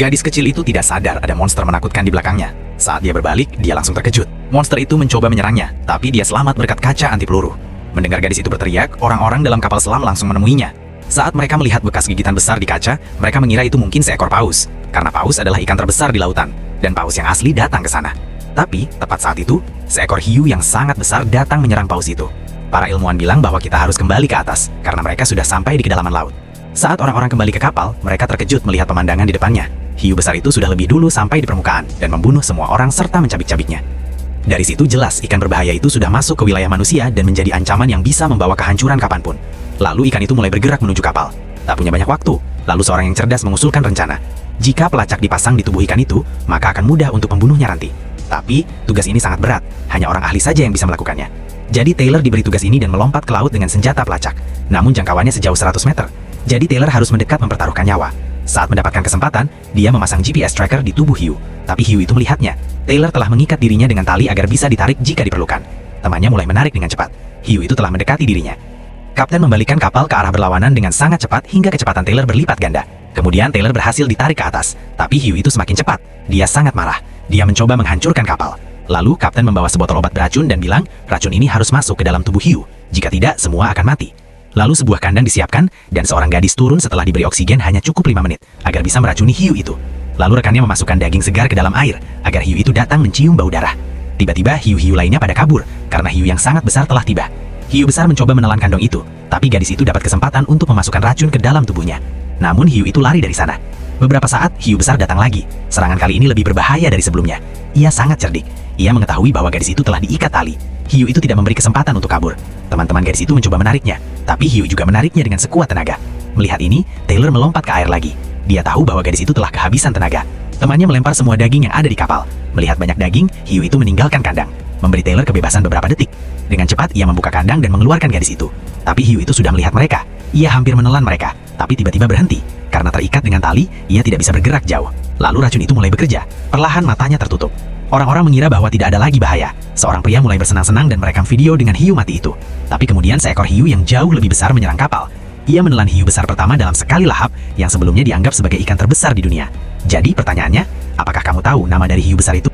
Gadis kecil itu tidak sadar ada monster menakutkan di belakangnya. Saat dia berbalik, dia langsung terkejut. Monster itu mencoba menyerangnya, tapi dia selamat berkat kaca anti peluru. Mendengar gadis itu berteriak, orang-orang dalam kapal selam langsung menemuinya. Saat mereka melihat bekas gigitan besar di kaca, mereka mengira itu mungkin seekor paus, karena paus adalah ikan terbesar di lautan, dan paus yang asli datang ke sana. Tapi, tepat saat itu, seekor hiu yang sangat besar datang menyerang paus itu. Para ilmuwan bilang bahwa kita harus kembali ke atas, karena mereka sudah sampai di kedalaman laut. Saat orang-orang kembali ke kapal, mereka terkejut melihat pemandangan di depannya. Hiu besar itu sudah lebih dulu sampai di permukaan, dan membunuh semua orang serta mencabik-cabiknya. Dari situ jelas ikan berbahaya itu sudah masuk ke wilayah manusia dan menjadi ancaman yang bisa membawa kehancuran kapanpun. Lalu ikan itu mulai bergerak menuju kapal. Tak punya banyak waktu, lalu seorang yang cerdas mengusulkan rencana. Jika pelacak dipasang di tubuh ikan itu, maka akan mudah untuk membunuhnya nanti. Tapi, tugas ini sangat berat, hanya orang ahli saja yang bisa melakukannya. Jadi Taylor diberi tugas ini dan melompat ke laut dengan senjata pelacak. Namun jangkauannya sejauh 100 meter. Jadi Taylor harus mendekat mempertaruhkan nyawa. Saat mendapatkan kesempatan, dia memasang GPS tracker di tubuh hiu. Tapi hiu itu melihatnya. Taylor telah mengikat dirinya dengan tali agar bisa ditarik jika diperlukan. Temannya mulai menarik dengan cepat. Hiu itu telah mendekati dirinya. Kapten membalikkan kapal ke arah berlawanan dengan sangat cepat hingga kecepatan Taylor berlipat ganda. Kemudian Taylor berhasil ditarik ke atas. Tapi hiu itu semakin cepat. Dia sangat marah. Dia mencoba menghancurkan kapal. Lalu kapten membawa sebotol obat beracun dan bilang, racun ini harus masuk ke dalam tubuh hiu. Jika tidak, semua akan mati. Lalu sebuah kandang disiapkan, dan seorang gadis turun setelah diberi oksigen hanya cukup 5 menit, agar bisa meracuni hiu itu. Lalu rekannya memasukkan daging segar ke dalam air, agar hiu itu datang mencium bau darah. Tiba-tiba hiu-hiu lainnya pada kabur, karena hiu yang sangat besar telah tiba. Hiu besar mencoba menelan kandang itu, tapi gadis itu dapat kesempatan untuk memasukkan racun ke dalam tubuhnya. Namun hiu itu lari dari sana. Beberapa saat, hiu besar datang lagi. Serangan kali ini lebih berbahaya dari sebelumnya. Ia sangat cerdik. Ia mengetahui bahwa gadis itu telah diikat tali. Hiu itu tidak memberi kesempatan untuk kabur. Teman-teman gadis itu mencoba menariknya, tapi hiu juga menariknya dengan sekuat tenaga. Melihat ini, Taylor melompat ke air lagi. Dia tahu bahwa gadis itu telah kehabisan tenaga. Temannya melempar semua daging yang ada di kapal. Melihat banyak daging, hiu itu meninggalkan kandang, memberi Taylor kebebasan beberapa detik. Dengan cepat, ia membuka kandang dan mengeluarkan gadis itu. Tapi hiu itu sudah melihat mereka. Ia hampir menelan mereka, tapi tiba-tiba berhenti. Karena terikat dengan tali, ia tidak bisa bergerak jauh. Lalu racun itu mulai bekerja. Perlahan matanya tertutup. Orang-orang mengira bahwa tidak ada lagi bahaya. Seorang pria mulai bersenang-senang dan merekam video dengan hiu mati itu. Tapi kemudian seekor hiu yang jauh lebih besar menyerang kapal. Ia menelan hiu besar pertama dalam sekali lahap yang sebelumnya dianggap sebagai ikan terbesar di dunia. Jadi pertanyaannya, apakah kamu tahu nama dari hiu besar itu?